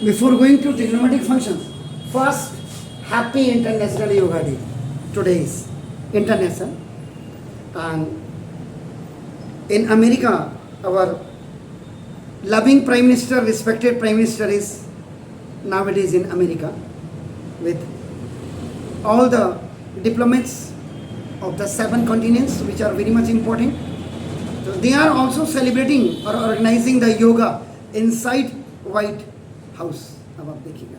Before going to trigonometric functions, first, happy International Yoga Day. Today is international. And in America, our loving Prime Minister, respected Prime Minister is nowadays in America with all the diplomats of the 7 continents, which are very much important. So they are also celebrating or organizing the yoga inside White House. अब आप देखिएगा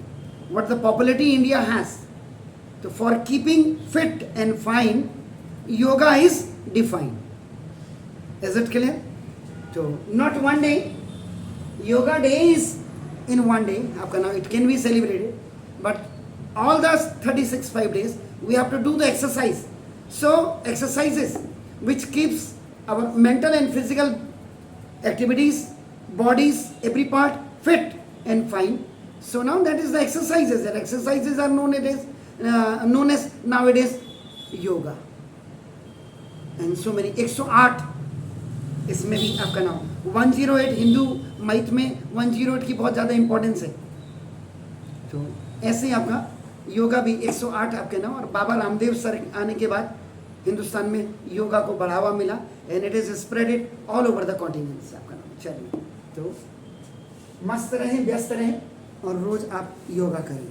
what the popularity India has. So for keeping fit and fine, yoga is defined. Is it clear? So not one day. Yoga day is in one day. आपका now it can be celebrated, but all the 36 5 days we have to do the exercise. So exercises which keeps our mental and physical activities, bodies, every part fit and fine. So now that is the exercises. And exercises are known as nowadays yoga. And so many 108 इसमें भी आपका नाम 108 हिंदू माइथ में 108 की बहुत ज़्यादा importance है. तो ऐसे ही आपका योगा भी 108 आपके नाम. और बाबा रामदेव सर आने के बाद हिंदुस्तान में योगा को बढ़ावा मिला and it is spreaded all over the continents आपका नाम. चलिए तो मस्त रहें, व्यस्त रहें और रोज आप योगा करें.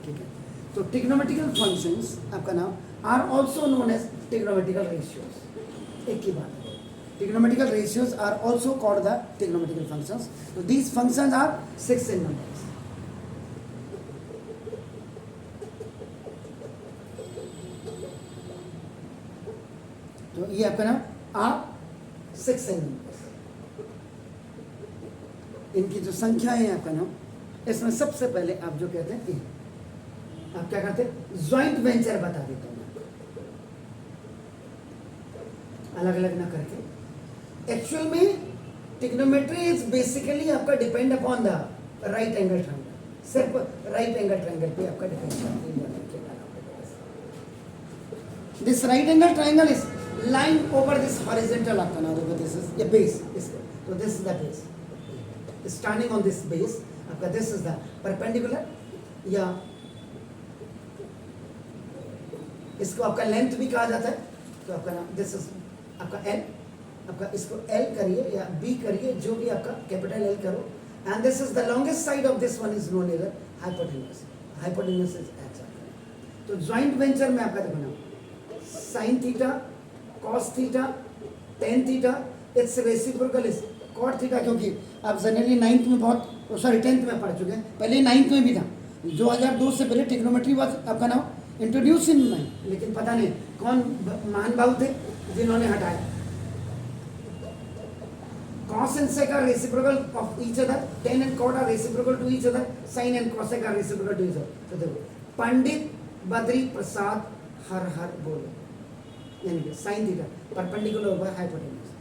ठीक है. तो ट्रिग्नोमेट्रिकल फंक्शंस आपका नाम are also known as trigonometrical ratios. एक ही बात है. Trigonometrical ratios are also called the trigonometrical functions. So these functions are 6 in numbers. तो ये आपका नाम आप 6 in numbers. इनकी जो संख्या है आपका नाम, इसमें सबसे पहले आप जो कहते हैं आप क्या करते हैं, ज्वाइंट वेंचर बता देता हूँ अलग अलग ना करके. एक्चुअल में ट्रिग्नोमेट्री इज बेसिकली आपका depend upon the right angle triangle. सिर्फ राइट एंगल ट्रायंगल पे आपका डिपेंड करता है. This right angle triangle is line over this horizontal आपका नाम देखो. दिस इज ये बेस. तो this is the base. Standing on this base आपका दिस इज द परपेंडिकुलर, या इसको आपका लेंथ भी कहा जाता है. तो आपका नाम दिस इज आपका एल. आपका इसको एल करिए या बी करिए, जो भी आपका कैपिटल एल करो. And this is the longest side of this one is known as hypotenuse. Hypotenuse is x. तो ज्वाइंट वेंचर में आपका देखो sine theta, cos theta, tan theta, it's reciprocal is cot theta. क्योंकि आप generally 9th में बहुत 10th में पढ़ चुके हैं. पहले 9th में भी था. 2002 से पहले ट्रिग्नोमेट्री वाज आपका नाम इंट्रोड्यूस इन 9, लेकिन पता नहीं कौन महान भाव थे जिन्होंने हटाया. Cos and sec are reciprocal of each other. Tan and cot are reciprocal to each other. Sin and cosec are reciprocal to each other. तो देखो पंडित बद्री प्रसाद हर हर बोले, यानी कि sin theta perpendicular over hypotenuse,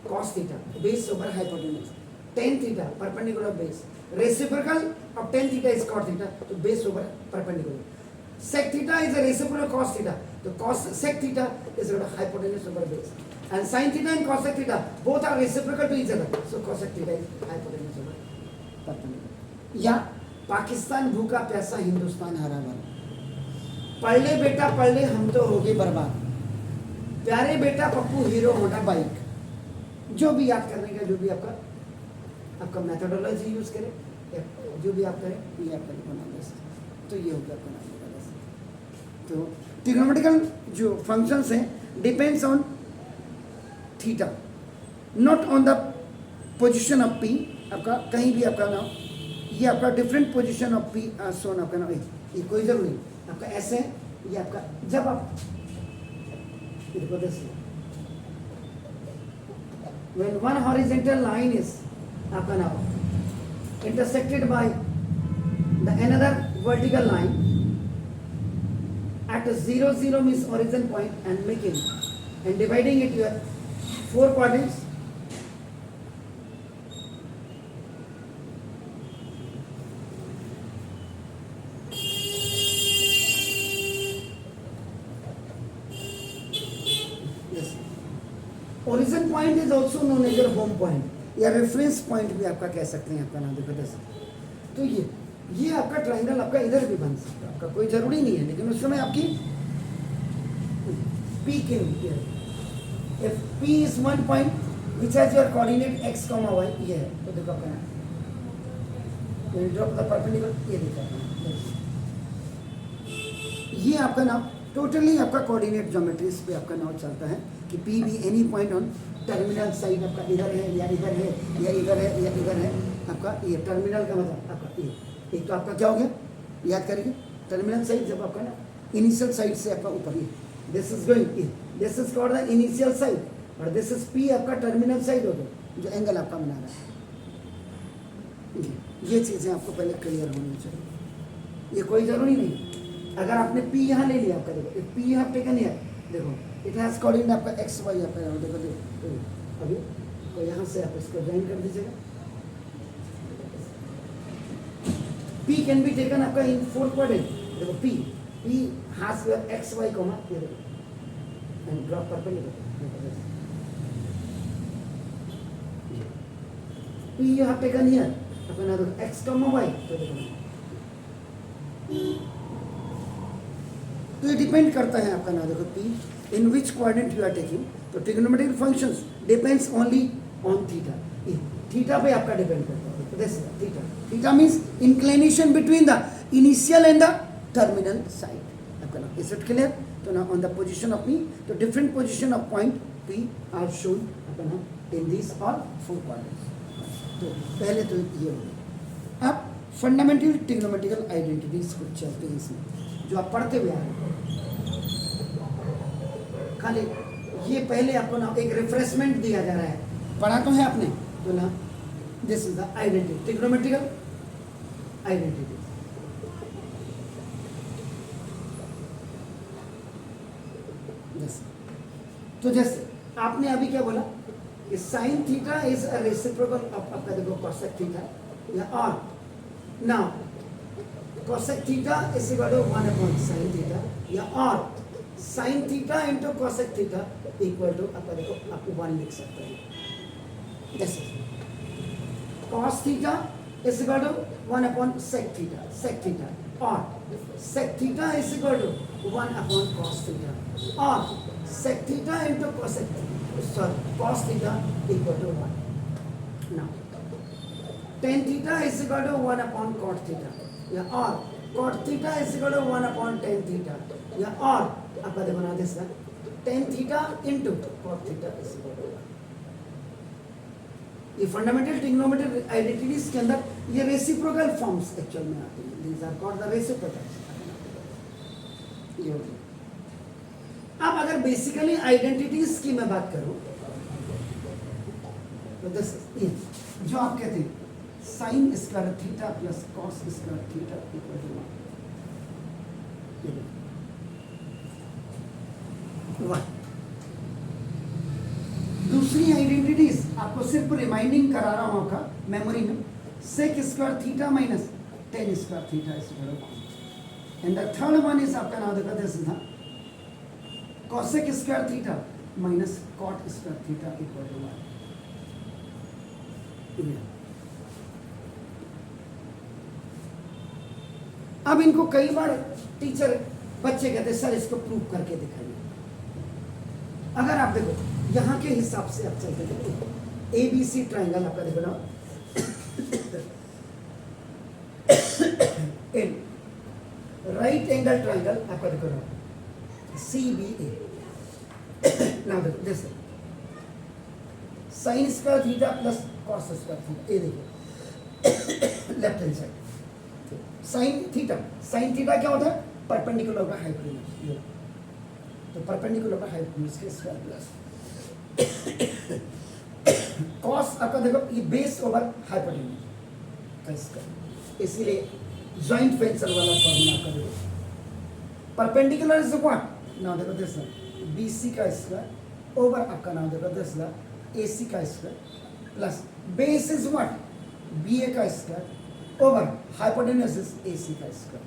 cos theta base over hypotenuse, tan theta perpendicular base, reciprocal of tan theta is cot theta, तो base over perpendicular. Sec theta is a reciprocal of cos theta, तो cos sec theta is a hypotenuse over base. And sin theta and cosec theta both are reciprocal to each other. So cosec theta is hypotenuse over perpendicular. या पाकिस्तान भूखा प्यासा, हिंदुस्तान हरा भरा. पढ़ ले बेटा पढ़ ले, हम तो हो गए बर्बाद. प्यारे बेटा पप्पू हीरो होंडा बाइक. जो भी याद करने का, जो भी आपका मेथोडोलॉजी यूज करें, जो भी आप करें ये आपका लिखना. तो ये हो गया आपका नाम. तो ट्रिग्नोमेट्रिकल जो फंक्शंस हैं depends on theta, not on the position of P. आपका कहीं भी आपका नाम ये आपका डिफरेंट पोजिशन ऑफ पी सोन आपका नाम ये कोई जरूर नहीं. आपका ऐसे ये आपका जब आप when one horizontal line is आपका नाम intersected by the another vertical line at 0 0 means origin point and making and dividing it your 4 quadrants. Yes. Origin point is also known as your home point या reference point भी आपका कह सकते हैं. आपका नाम देखो तो ये आपका ट्राइंगल आपका इधर भी बन सकता है, आपका कोई जरूरी नहीं है, लेकिन उस समय आपकी P के if P is one point which has your coordinate x, y, ये है, तो देखो आपका ड्रॉप द परपेंडिकुलर, ये देखो ये आपका नाम टोटली आपका कोऑर्डिनेट ज्योमेट्रीज पे आपका नाम चलता है कि P भी any point on terminal side आपका इधर है या इधर है या इधर है या इधर है, आपका ये टर्मिनल का मतलब आपका ये एक तो आपका क्या हो गया, याद करेंगे टर्मिनल साइड जब आपका ना इनिशियल साइड से आपका ऊपर ये this is going, this is called the initial side, और दिस इज P आपका टर्मिनल साइड हो गया जो एंगल आपका बना रहा है। ये चीज़ें आपको पहले क्लियर होनी चाहिए, ये कोई ज़रूरी नहीं। अगर आपने P यहाँ ले लिया आपका, देखो P यहाँ टेकन है, देखो इट हैज़ कोऑर्डिनेट आपका x y आपका, देखो देखो अभी तो यहाँ से आप इसको ज्वाइन कर दीजिएगा। P कैन बी टेकन आपका इन 4 क्वाड्रेंट, देखो P has x y comma ये देखो and drop perpendicular, P you have taken here अपना देखो x कॉमा y, तो देखो तो ये डिपेंड करता है आपका ना देखो P in which coordinate you are taking, तो trigonometric functions depends only on theta, theta पे आपका डिपेंड करता है, this theta, theta means inclination between the initial and the terminal side आपका ना, इज इट क्लियर। तो ना on the position of P, तो different position of point P are shown आपका ना इन दिस ऑल 4 क्वाड्रेंट्स। तो पहले तो ये हो गया। अब फंडामेंटल ट्रिग्नोमेट्रिकल आइडेंटिटीज कुछ चलते हैं इसमें जो आप पढ़ते हुए आ रहे हैं, खाली ये पहले आपको ना एक रिफ्रेशमेंट दिया जा रहा है, पढ़ा तो है आपने, तो ना this is the identity trigonometrical identity. तो जैसे आपने अभी क्या बोला कि sine theta is a reciprocal of आपका देखो कोसेक थीटा, या और now cosec theta is equal to 1/sin theta, या और sin theta into cosec theta equal to आपका देखो आपको 1 लिख सकते हैं, जैसे cos theta is equal to 1/sec theta, और sec theta is equal to 1/cos theta, और sec theta into cos theta equal to 1। Now tan theta is equal to 1/cot theta, या और cot theta is equal to 1/tan theta, या और आपका देखो ना this tan theta into cot theta is equal to 1। ये fundamental trigonometric identities के अंदर ये रेसिप्रोकल फॉर्म्स एक्चुअल में आती हैं, these are called the reciprocals. ये हो गया। अब अगर बेसिकली आइडेंटिटीज की मैं बात करूं तो दिस जो आप कहते हैं sine square theta plus cos square theta equal to 1। दूसरी आइडेंटिटीज आपको सिर्फ रिमाइंडिंग करा रहा हूं आपका मेमोरी में, sec square theta minus tan square theta is equal to 1, and the third one is आपका नाम देखो दिस था cosec square theta minus cot square theta equal to 1। अब इनको कई बार टीचर बच्चे कहते सर इसको प्रूव करके दिखाइए। अगर आप देखो यहाँ के हिसाब से आप चलते देखो ABC ट्राइंगल आपका देखो ना राइट एंगल ट्राइंगल आपका देखो ना CBA। नाउ देखो जैसे sign square theta plus cos square theta, ये देखो left hand side sine theta क्या होता है परपेंडिकुलर का हाइपोटेन्यूज, तो परपेंडिकुलर का हाइपोटेन्यूज के स्क्वायर प्लस कॉस आपका देखो ये बेस ओवर हाइपोटेन्यूज का स्क्वायर, इसीलिए जॉइंट वेंचर वाला फॉर्मूला आपका देखो परपेंडिकुलर इज व्हाट, नाउ देखो दिस BC का स्क्वायर ओवर आपका नाम देखो दिस AC का square plus base is what BA का square over hypotenuse is AC का स्क्वायर,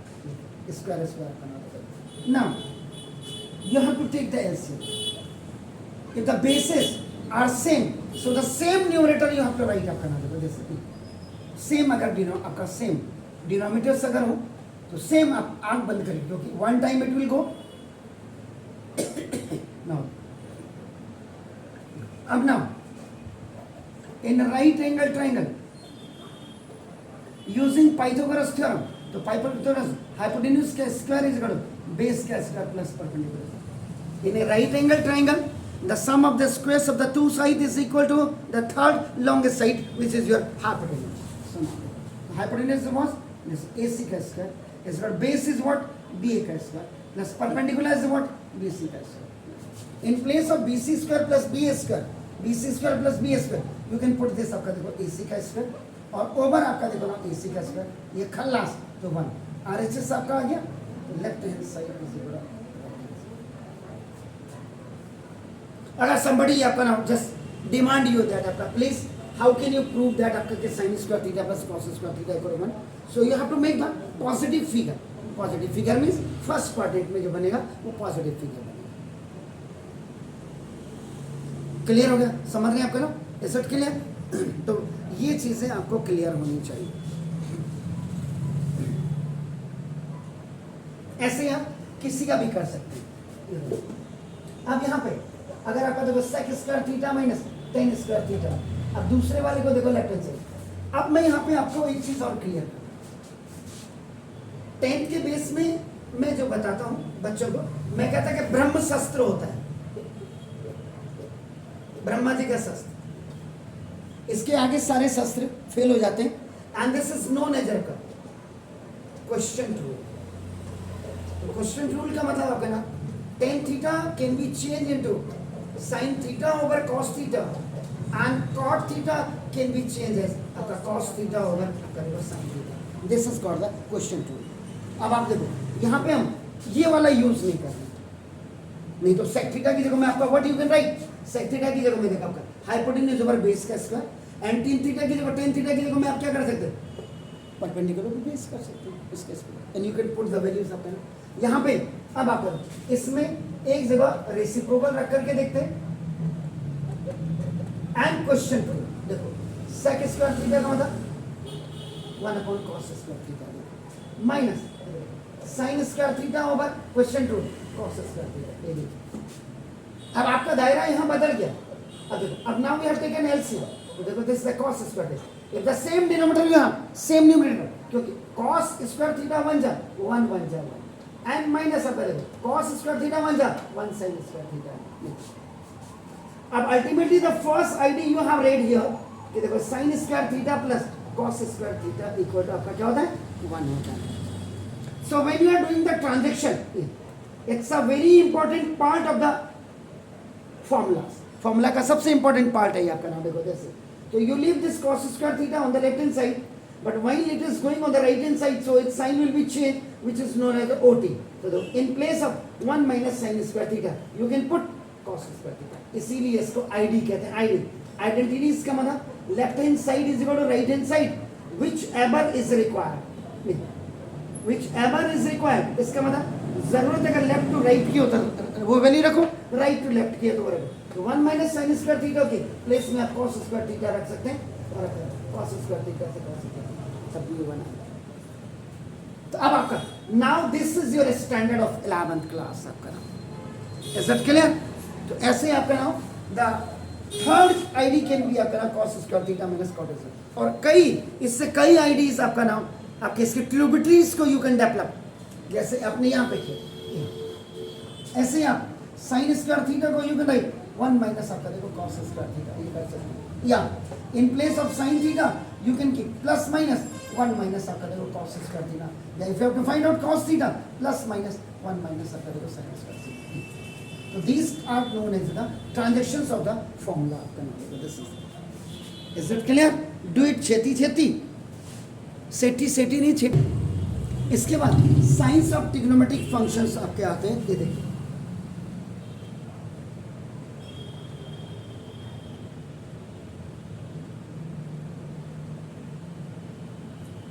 स्क्वायर का नाम देखो। Now you have to take the LCM. If the bases are same, so the same numerator you have to write आपका नाम देखो जैसे same अगर आपका सेम डिनोमिनेटर्स अगर हो तो सेम आप आंख बंद करिए, क्योंकि one time it will go now. अब now in right angle triangle using Pythagoras theorem, तो पाइथागोरस हाइपोटेन्यूज का square is equal to base का square plus perpendicular. In a right angle triangle the sum of the squares of the two sides is equal to the third longest side, which is your hypotenuse. So now hypotenuse was this AC का square is what, base is what, BA का square plus perpendicular is what, BC का square. In place of BC square plus BA square, BC square plus BA square, you can put this आपका देखो AC का square और over आपका देखो ना AC का square, ये खल्लास तो 1 RHS आपका आ गया, left hand side is equal. अगर somebody आपका ना just demand you that आपका please how can you prove that आपका के sin square theta plus cos square theta equal to 1, so you have to make the positive figure. Positive figure means first quadrant में जो बनेगा वो positive figure बनेगा. Clear हो गया, समझ रहे हैं आपका ना, इज इट क्लियर? तो ये चीजें आपको क्लियर होनी चाहिए. ऐसे आप किसी का भी कर सकते हैं. अब यहाँ पे अगर आपका देखो sec square theta minus tan square theta, अब दूसरे वाले को देखो लेफ्ट हैंड साइड. अब मैं यहाँ पे आपको एक चीज और क्लियर करूँ. tan के बेस में मैं जो बताता हूँ बच्चों को, मैं कहता कि ब्रह्म शस्त्र होता है, ब्रह्मा जी का शस्त्र, इसके आगे सारे शस्त्र फेल हो जाते हैं. And this is known as question rule. Question rule का मतलब आपका ना tan theta can be changed into sin theta over cos theta and cot theta can be changed as आपका cos theta over आपका sin theta. This is called the question rule. अब आप देखो यहाँ पे हम ये वाला यूज नहीं कर रहे, नहीं तो sec theta की जगह में आपका what you can write, sec theta की जगह में देखा आपका hypotenuse over base का स्क्वायर, and tan theta की जगह tan theta की जगह में आप क्या कर सकते हैं, परपेंडिकुलर बेस कर सकते हैं इसके square, and you can put the values up there. यहाँ पे अब आप इसमें एक जगह रेसिप्रोकल रख करके देखते हैं. एंड क्वेश्चन देखो sec स्क्वायर थीटा का मतलब 1 upon cos square theta minus sin square theta over question rule cos square theta. ये देखिए अब आपका दायरा यहाँ बदल गया. अब देखो अब now we have taken LCM, तो देखो this is the cos square theta. If the same denominator you have same numerator, क्योंकि cos स्क्वायर थीटा 1 जा 1 1 जा 1 एंड माइनस अब देखो cos स्क्वायर थीटा 1 जा 1 sin स्क्वायर थीटा. अब ultimately the first ID you have read here कि देखो sin square theta plus cos square theta equal to आपका क्या होता है 1 होता है. So when you are doing the transaction it's a very important part of the formula का सबसे इंपॉर्टेंट पार्ट है ये आपका नाम. देखो जैसे तो you leave this cos square theta on the left hand side, but while it is going on the right hand side, so its sign will be changed, which is known as the OT. So in place of 1 minus sin square theta, you can put cos square theta. इसीलिए इसको ID कहते हैं. ID identity इसका मतलब left hand side is equal to right hand side whichever is required. Whichever is required इसका मतलब जरूरत अगर लेफ्ट टू राइट की होता वो वैल्यू रखो, राइट टू लेफ्ट की है तो वो रखो. तो 1 माइनस साइन स्क्वायर थीटा के प्लेस में आप cos स्क्वायर थीटा रख सकते हैं और cos स्क्वायर थीटा से cos स्क्वायर सब ये बना. तो अब आपका now this is your standard of 11th class आपका नाम. Is that clear? तो ऐसे आपका नाम the third ID can be आपका नाम cos square theta minus cot square. और कई इससे कई आईडीज आपका नाम आपके इसके ट्रिब्यूटरीज को यू कैन डेवलप. जैसे अपने यहाँ पे किए ऐसे आप साइन स्क्वायर थीटा को यू कैन राइट 1 माइनस आपका देखो cos स्क्वायर थीटा ये कर सकते हैं. या in place of sine theta you can keep plus minus 1 minus आपका देखो cos स्क्वायर थीटा. या if you have to find out cos theta plus minus 1 minus आपका देखो sin स्क्वायर थीटा. तो these are known as the transactions of the formula आपका नाम. This is it clear? Do it छेती छेती, सेटी सेटी नहीं छेती. इसके बाद साइंस ऑफ ट्रिग्नोमेट्रिक फंक्शंस आपके आते हैं. ये देखिए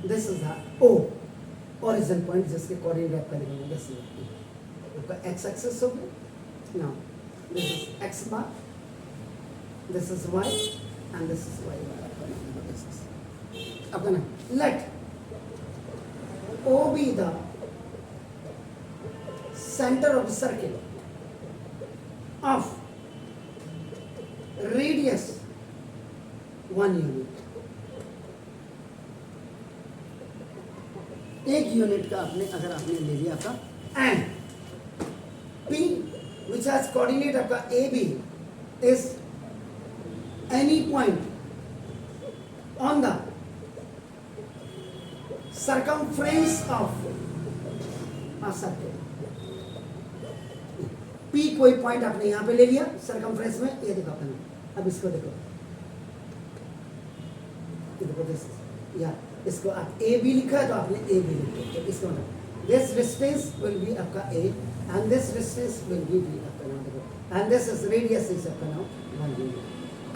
this is the O origin point जिसके कोऑर्डिनेट आपका निकलेगा. दिस इज आपका x एक्सिस हो गया. Now this is x bar, this is y and this is y बार आपका. दिस इज आपका ना, late O be the center of the circle of radius 1 unit. एक यूनिट का आपने अगर आपने ले लिया आपका, and P which has coordinate आपका AB is any point on the circumference of a circle. P कोई पॉइंट आपने यहां पे ले लिया सर्कमफ्रेंस में, ये देखो आपने, अब इसको देखो, ये देखो दिस, या इसको आप A भी लिखा है तो आपने A भी लिखा है, तो इसका मतलब this distance will be आपका A and this distance will be B आपका नाम देखो, and this is radius is आपका नाम 1 unit,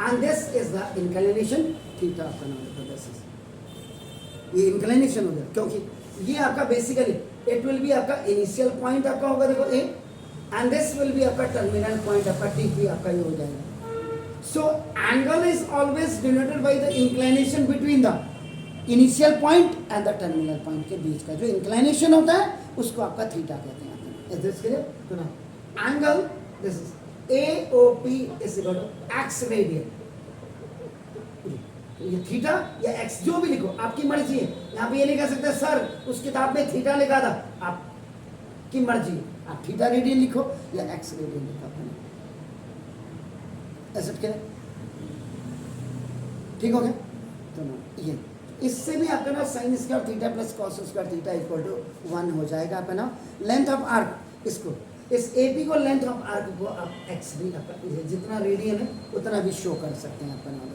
and this is the inclination theta आपका नाम देखो, this is ये इंक्लिनेशन हो गया, क्योंकि ये आपका बेसिकली इट विल बी आपका इनिशियल पॉइंट आपका होगा देखो ए, एंड दिस विल बी आपका टर्मिनल पॉइंट आपका टी पी आपका ये हो जाएगा. So angle is always denoted by the inclination between the initial point and the terminal point के बीच का जो इंक्लिनेशन होता है उसको आपका थीटा कहते हैं. Is this clear? तो ना angle this is A O P is equal to x radian, ये थीटा या एक्स जो भी लिखो आपकी मर्जी है. यहाँ पे ये नहीं कह सकते सर उस किताब में थीटा लिखा था, आपकी मर्जी है, आप थीटा रेडियन लिखो या एक्स रेडियन लिखो, ऐसा क्या ठीक हो गया? तो ना ये इससे भी आपका ना sine square theta plus cos square theta equal to 1 हो जाएगा आपका ना. लेंथ ऑफ आर्क, इसको इस एपी को लेंथ ऑफ आर्क को आप एक्स भी आपका जितना रेडियन है उतना भी शो कर सकते हैं आपका ना.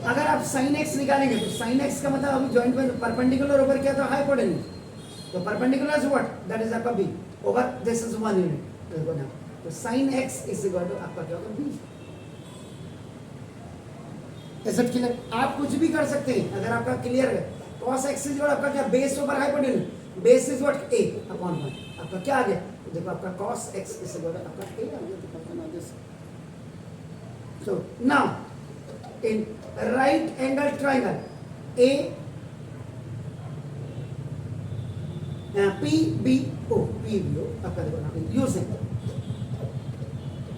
अगर आप साइन एक्स निकालेंगे तो साइन एक्स का मतलब अभी जॉइंट में परपेंडिकुलर ओवर क्या था, हाइपोटेन्यूज, तो perpendicular is what, that is आपका B over this is 1 unit. देखो ना, तो sine x is equal to आपका क्या होगा बी. ऐसा क्लियर? आप कुछ भी कर सकते हैं अगर आपका क्लियर है. cos x इज आपका क्या, base over hypotenuse, base is what a upon 1, आपका क्या आ गया, देखो आपका cos x is equal to आपका a आ गया. तो आपका ना this, so now in right angle triangle A PBO आपका देखो ना, यूजिंग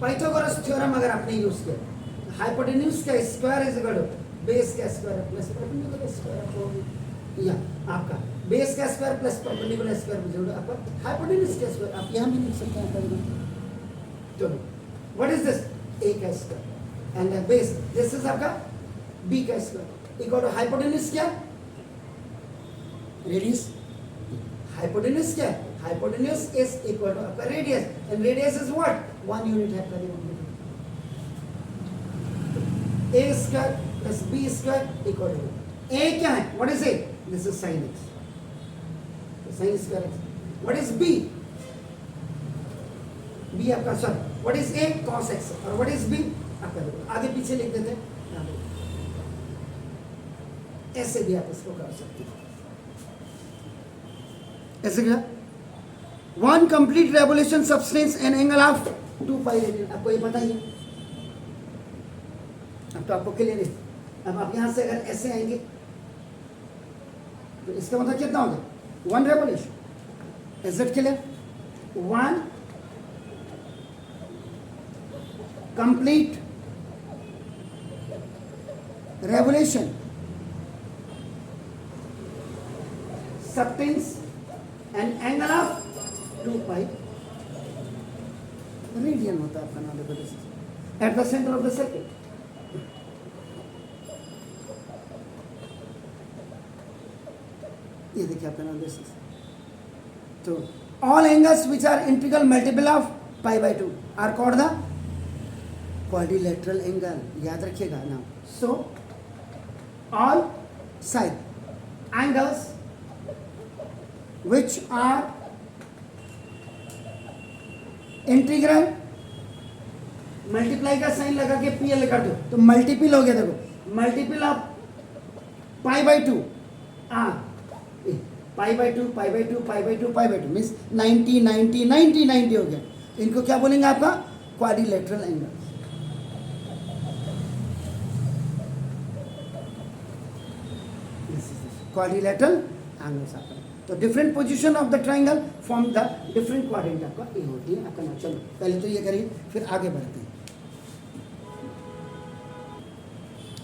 पाइथागोरस थ्योरम अगर आपने यूज किया, हाइपोटेन्यूज का square is equal to base का स्क्वायर प्लस परपेंडिकुलर स्क्वायर, या आपका बेस का स्क्वायर प्लस परपेंडिकुलर स्क्वायर जोड़ो आपका हाइपोटेन्यूज का स्क्वायर, आप यहां भी लिख सकते हैं. तो व्हाट इज दिस, a का square and the base this is आपका b का स्क्वायर इक्वल टू हाइपोटेन्यूज क्या, रेडियस. हाइपोटेन्यूज क्या, हाइपोटेन्यूज इज इक्वल टू आपका radius, and radius is what 1 unit है आपका. a square plus b square equal to a क्या है, what is a, this is sin x, तो sin square x. What is b, b आपका sorry what is a, cos x, और what is b आपका देखो आगे पीछे लिख देते हैं, ऐसे भी आप इसको कर सकते हैं. ऐसे क्या, 1 complete revolution substance an angle of 2 pi radian, आपको ये पता ही है. अब तो आपको क्लियर है. अब आप यहां से अगर ऐसे आएंगे तो इसका मतलब कितना होगा, 1 revolution. Is it clear? 1 complete revolution subtends an angle of 2 pi radian होता है आपका नाम देखो, at the center of the circle. ये देखिए आपका नाम दिस. तो all angles which are integral multiple of pi by 2 are called the quadrilateral angle, याद रखिएगा नाम. So all side angles which are integral multiply का साइन लगा के पी एल कर दो तो मल्टीपल हो गया. देखो multiple of pi by 2 pi by two pi by two pi by two pi by two means 90 90 90 90 हो गया। इनको क्या बोलेंगे आपका क्वाड्रिलेटरल एंगल। क्वाड्रिलेटरल एंगल्स आपका। तो different position of the triangle from the different quadrant आपका ये होती है आपका। चलो पहले तो ये करिए फिर आगे बढ़ते हैं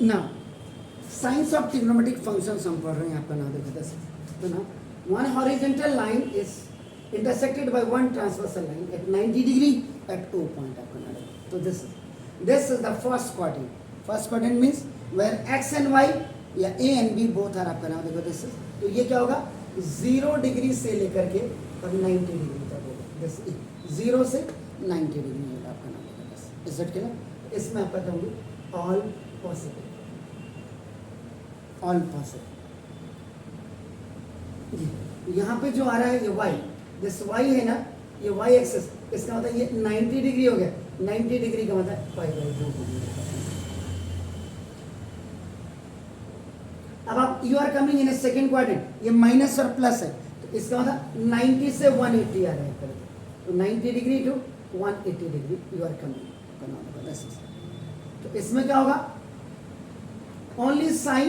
ना। साइंस ऑफ ट्रिग्नोमेट्रिक फंक्शंस हम पढ़ रहे हैं आपका नाम देखो 10। तो ना one horizontal line is intersected by one transversal line at 90 degree at O point आपका नाम। तो this is the first quadrant. First quadrant means where x and y या A and B both are आपका नाम देखो this. तो ये क्या होगा 0 डिग्री से लेकर के और 90 डिग्री तक होगा। दिस 0 से 90 डिग्री होगा आपका नाम देखो बस। Is it clear? इसमें आपका कहूँगी ऑल पॉसिबल, ऑल पॉसिबल। यहाँ पे जो आ रहा है ये y, दिस y है ना, ये y एक्सिस, इसका मतलब ये 90 डिग्री हो गया। 90 डिग्री का मतलब पाई बाई 2 हो गया। अब आप you are coming in a second quadrant, ये माइनस और प्लस है तो इसका मतलब 90 से 180 आ रहा है। तो 90 degree to 180 degree you are coming. तो इसमें क्या होगा only sine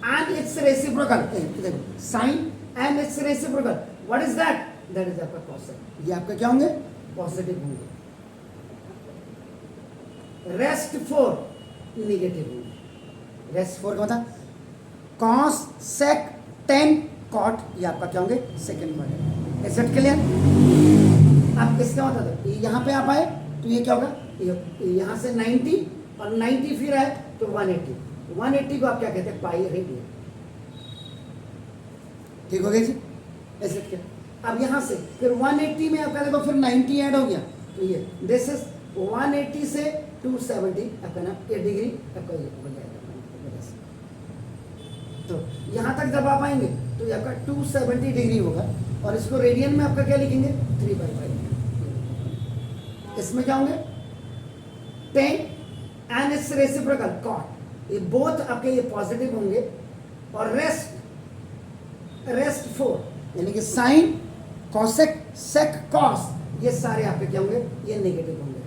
and it's reciprocal. देखो sine and it's reciprocal, what is that? That is आपका पॉजिटिव। ये आपका क्या होंगे? पॉजिटिव होंगे। रेस्ट 4 नेगेटिव होंगे। रेस्ट 4 का मतलब कॉस सेक टेन कॉट, ये आपका क्या होंगे? Second quadrant. Is it clear? अब इसका मतलब यहाँ पे आप आए तो ये क्या होगा? यहाँ से 90 और 90 फिर आए तो 180। 180 को आप क्या कहते हैं? Pi radian. ठीक हो गया जी? Is it clear? अब यहाँ से फिर 180 में आपका देखो फिर 90 ऐड हो गया तो ये दिस इज 180 से 270 आपका ना 8 डिग्री आपका ये हो जाएगा। तो यहाँ तक जब आप आएंगे तो ये आपका 270 डिग्री होगा और इसको रेडियन में आपका क्या लिखेंगे? 3/5। इसमें क्या होंगे? 10 एंड इट्स रेसिप्रोकल कॉट, ये बोथ आपके ये पॉजिटिव होंगे। और रेस्ट 4 यानी कि साइन कॉसेक सेक कॉस ये सारे आपके क्या होंगे? ये नेगेटिव होंगे।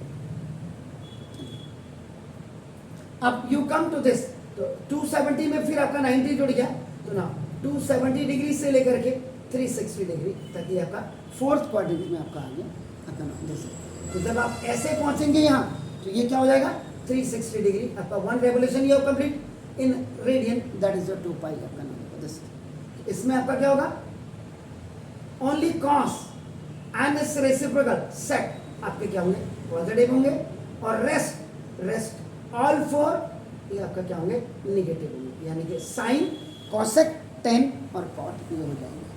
अब यू कम टू दिस, तो 270 में फिर आपका 90 जुड़ गया तो ना 270 डिग्री से लेकर के 360 डिग्री तक ये आपका फोर्थ क्वाड्रेंट में आपका आ गया आपका नाम जैसे। तो जब आप ऐसे पहुंचेंगे यहाँ तो ये क्या हो जाएगा? 360 डिग्री आपका 1 रेवोल्यूशन ये complete in radian, that is your 2 pi आपका नाम दिस। इसमें आपका क्या होगा? Only cos and it's reciprocal sec आपके क्या होंगे? पॉजिटिव होंगे। और रेस्ट ऑल 4 ये आपका क्या होंगे? नेगेटिव होंगे। यानी कि साइन कॉसेक टेन और कॉट ये हो जाएंगे।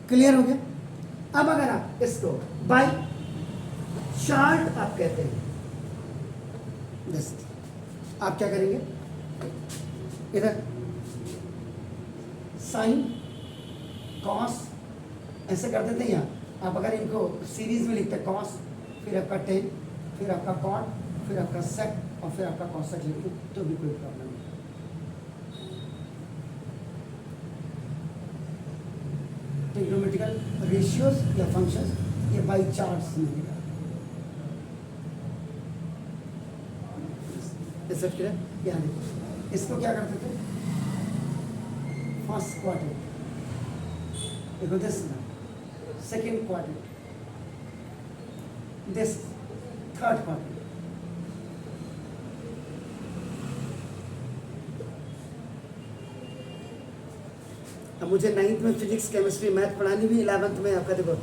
क्लियर हो गया? अब अगर आप इसको बाय चार्ट आप कहते हैं दिस, आप क्या करेंगे? इधर साइन कॉस ऐसे कर देते हैं। यहाँ आप अगर इनको सीरीज में लिखते हैं कॉस फिर आपका टेन फिर आपका कॉट फिर आपका सेक और फिर आपका कॉसेक लिखते तो भी कोई प्रॉब्लम नहीं। ट्रिग्नोमेट्रिकल रेशियोज या फंक्शंस ये बाई चार्ट्स मिलेगा। यहाँ इसको क्या करते थे? फर्स्ट क्वाड्रेंट देखो this second quadrant, this third quadrant. अब मुझे 9th में फिजिक्स केमिस्ट्री मैथ पढ़ानी भी, 11th में आपका देखो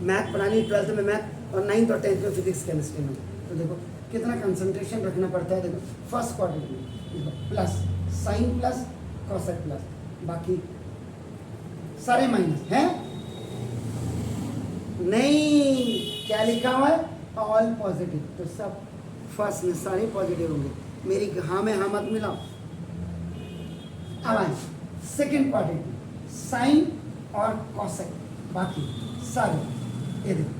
मैथ पढ़ानी, 12th में मैथ और 9th और 10th में फिजिक्स केमिस्ट्री में। तो देखो कितना कंसंट्रेशन रखना पड़ता है। देखो फर्स्ट क्वाड्रेंट में देखो plus sign plus cosec plus, बाकी सारे माइनस हैं नहीं। क्या लिखा हुआ है? All positive. तो सब फर्स्ट में सारे पॉजिटिव होंगे। मेरी हाँ में हाँ मत मिलाओ। अब आए सेकेंड क्वाड्रेंट साइन और कॉसेक, बाकी सारे ये देखो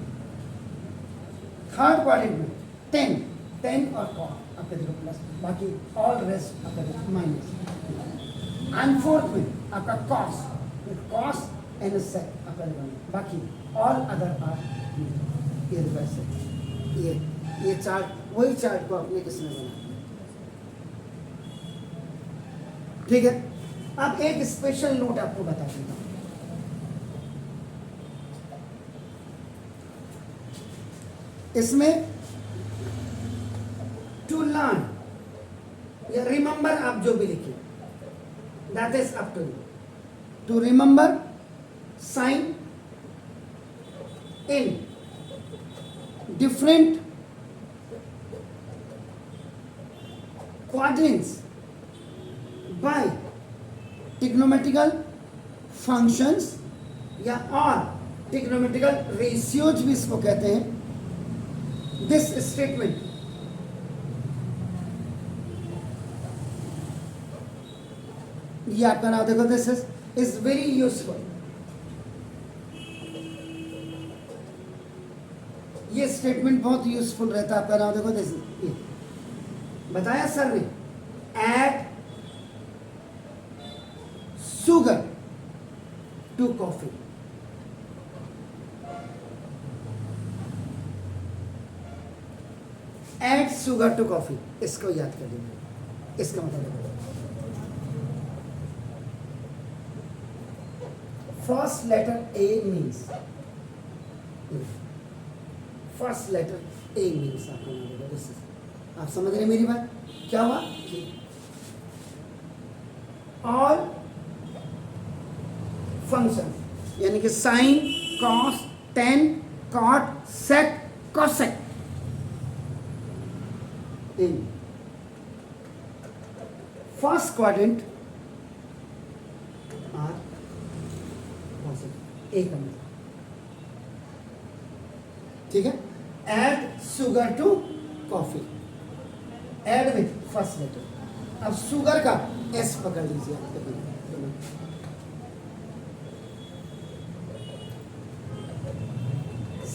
थर्ड क्वाड्रेंट में 10 और कॉट आपका देखो प्लस, बाकी ऑल रेस्ट आपका देखो माइनस। एंड फोर्थ में आपका कॉस एंड सेक आपका देखो, बाकी ऑल अदर आर ये वैसे ये चार्ट वही चार्ट को आपने किसने बना, ठीक है। अब एक स्पेशल नोट आपको बता देता हूं, इसमें टू लर्न या रिमेंबर आप जो भी लिखिए that is up to you, to remember sign in different quadrants by trigonometrical functions या और trigonometrical ratios भी इसको कहते हैं। दिस स्टेटमेंट ये आपका नाम देखो, दिस इज वेरी यूजफुल। ये स्टेटमेंट बहुत यूजफुल रहता है आपका नाम देखो, दिस बताया सर ने, add sugar to coffee. Add sugar to coffee, इसको याद कर लीजिए। इसका मतलब first letter A means, first letter A means आपका नाम होगा, दिस इज, आप समझ रहे मेरी बात? क्या हुआ कि ऑल फंक्शन यानी कि sine, cos, tan, cot, sec, cosec in first quadrant are positive, A का मतलब, ठीक है। Add sugar to coffee, add with first letter. अब शुगर का एस पकड़ लीजिए आप,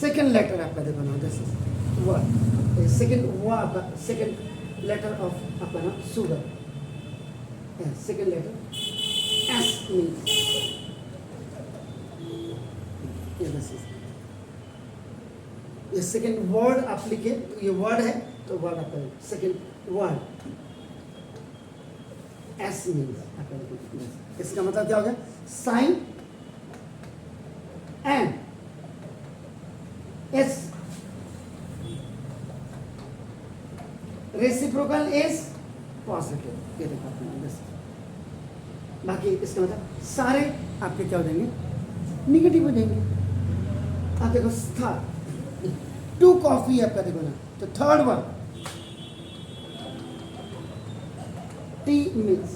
सेकेंड लेटर आपका देखो ना, दिस इज वर्ड, सेकेंड वो आपका सेकेंड लेटर ऑफ आपका ना sugar, second letter S means ये सेकेंड वर्ड आप लिखे, ये वर्ड है तो वर्ड आपका सेकेंड वर्ड एस मीन्स, इसका मतलब क्या हो गया, sine and S reciprocal is positive, ये देखो आपने, बाकी इसका मतलब सारे आपके क्या हो जाएंगे, निगेटिव हो जाएंगे। आप देखो था टू कॉफी आपका देखो ना, तो थर्ड वन टी मीन्स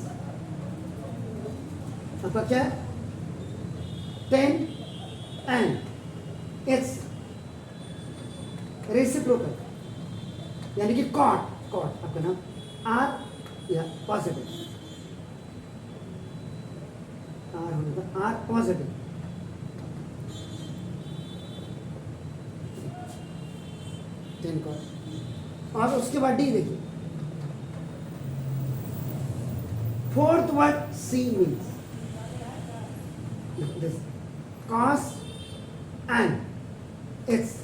आपका क्या है, 10 एंड इट्स रेसिप्रोकल यानी कि कॉट, कॉट आपका नाम आर या पॉजिटिव, आर होने पर आर पॉजिटिव, और उसके बाद डी देखिए, fourth word C means this cos and it's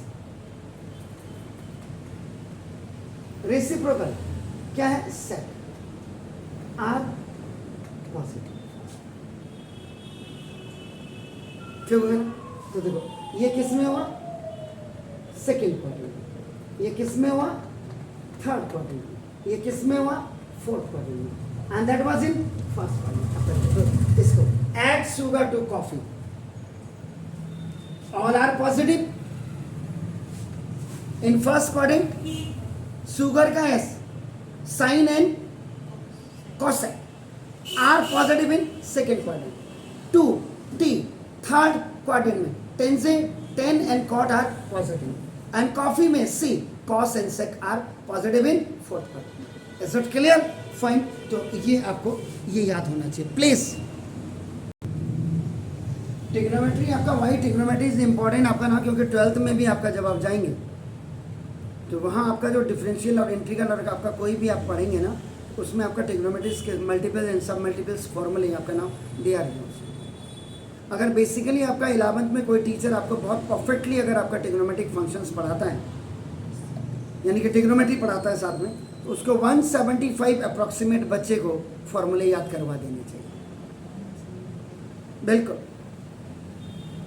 reciprocal क्या है, सेक, आर पॉजिटिव, ठीक है। तो देखो ये किस में हुआ, सेकेंड क्वाड्रेंट, ये किस में हुआ, थर्ड क्वाड्रेंट, ये किस में हुआ, फोर्थ क्वाड्रेंट में, and that was in first quadrant. इसको add sugar to coffee, all are positive in first quadrant, sugar का S, sine and cosec are positive in second quadrant, to T third quadrant में, 10 से 10 and cot are positive, and coffee में C, cos and sec are positive in fourth quadrant. Is it clear? Fine. तो ये आपको ये याद होना चाहिए प्लीज। ट्रिग्नोमेट्री आपका, वाई ट्रिग्नोमेट्री इज इंपॉर्टेंट आपका ना, क्योंकि 12th में भी आपका जब आप जाएंगे तो वहाँ आपका जो डिफरेंशियल और इंटीग्रल और आपका कोई भी आप पढ़ेंगे ना, उसमें आपका ट्रिग्नोमेट्रिक्स के मल्टीपल एंड सब मल्टीपल्स फॉर्मूले आपका नाम दे आर यूज। अगर बेसिकली आपका 11th में कोई टीचर आपको बहुत परफेक्टली अगर आपका ट्रिग्नोमेट्रिक फंक्शंस पढ़ाता है, यानी कि ट्रिग्नोमेट्री पढ़ाता है साथ में, तो उसको 175 अप्रॉक्सीमेट बच्चे को फॉर्मूले याद करवा देने चाहिए। बिल्कुल।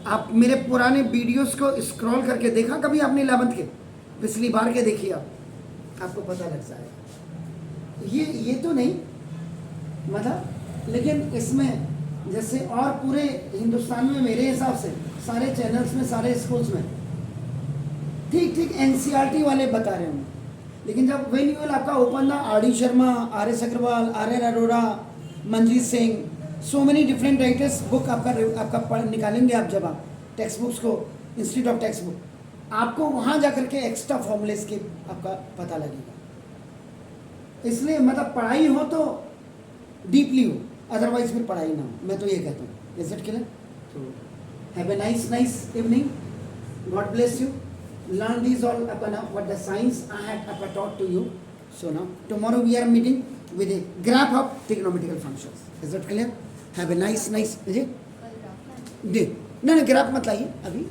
आप मेरे पुराने वीडियोस को स्क्रॉल करके देखा कभी आपने 11th के, पिछली बार के देखिए आपको पता लग जाएगा। ये तो नहीं मतलब, लेकिन इसमें जैसे और पूरे हिंदुस्तान में मेरे हिसाब से सारे चैनल्स में, सारे स्कूल्स में ठीक एनसीईआरटी वाले बता रहे होंगे, लेकिन जब वेन यू विल आपका open the R D Sharma, R S Agarwal, R N Arora, Manjeet Singh, so many different writers book आपका निकालेंगे आप, जब आप टेक्स्ट बुक्स को, इंस्टीट्यूट ऑफ टेक्स्ट बुक, आपको वहाँ जा करके एक्स्ट्रा फॉर्मूलेस के आपका पता लगेगा। इसलिए मतलब पढ़ाई हो तो डीपली हो, अदरवाइज फिर पढ़ाई ना हो, मैं तो ये कहता हूँ। Is it clear? तो have a nice evening, God bless you, learn these all what the science I had taught to you. So now tomorrow we are meeting with a graph of trigonometrical functions. Is that clear? Have a nice is it? No, graph मत लाइए अभी।